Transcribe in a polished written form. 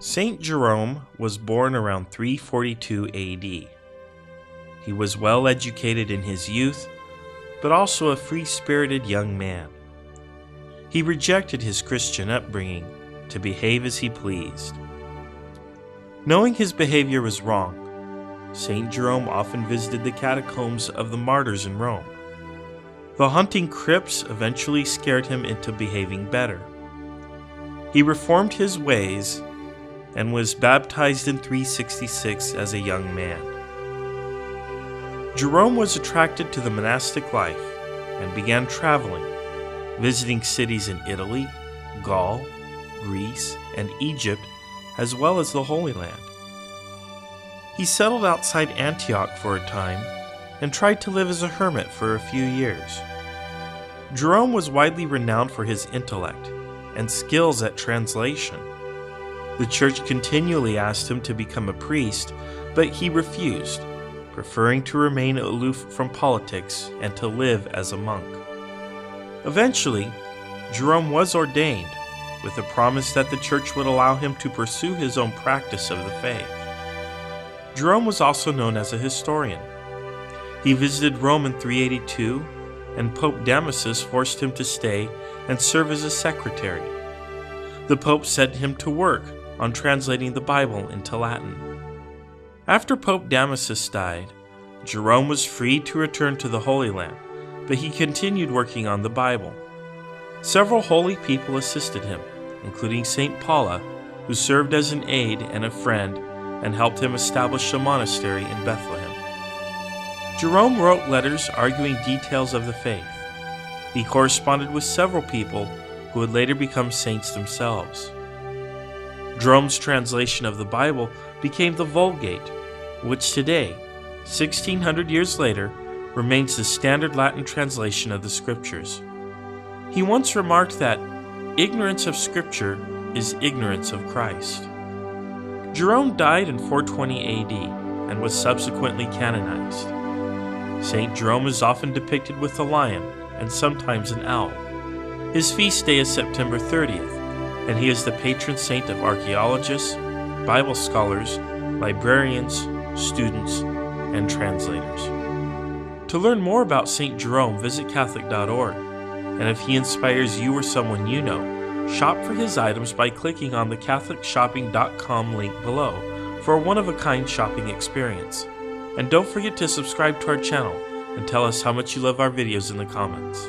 Saint Jerome was born around 342 AD. He was well educated in his youth, but also a free-spirited young man. He rejected his Christian upbringing to behave as he pleased. Knowing his behavior was wrong, Saint Jerome often visited the catacombs of the martyrs in Rome. The haunting crypts eventually scared him into behaving better. He reformed his ways and was baptized in 366 as a young man. Jerome was attracted to the monastic life and began traveling, visiting cities in Italy, Gaul, Greece, and Egypt, as well as the Holy Land. He settled outside Antioch for a time and tried to live as a hermit for a few years. Jerome was widely renowned for his intellect and skills at translation. The church continually asked him to become a priest, but he refused, preferring to remain aloof from politics and to live as a monk. Eventually, Jerome was ordained, with a promise that the church would allow him to pursue his own practice of the faith. Jerome was also known as a historian. He visited Rome in 382, and Pope Damasus forced him to stay and serve as a secretary. The Pope set him to work on translating the Bible into Latin. After Pope Damasus died, Jerome was free to return to the Holy Land, but he continued working on the Bible. Several holy people assisted him, including St. Paula, who served as an aide and a friend and helped him establish a monastery in Bethlehem. Jerome wrote letters arguing details of the faith. He corresponded with several people who would later become saints themselves. Jerome's translation of the Bible became the Vulgate, which today, 1600 years later, remains the standard Latin translation of the Scriptures. He once remarked that ignorance of Scripture is ignorance of Christ. Jerome died in 420 AD and was subsequently canonized. Saint Jerome is often depicted with a lion and sometimes an owl. His feast day is September 30th, and he is the patron saint of archaeologists, Bible scholars, librarians, students, and translators. To learn more about Saint Jerome, visit Catholic.org, and if he inspires you or someone you know, shop for his items by clicking on the CatholicShopping.com link below for a one-of-a-kind shopping experience. And don't forget to subscribe to our channel and tell us how much you love our videos in the comments.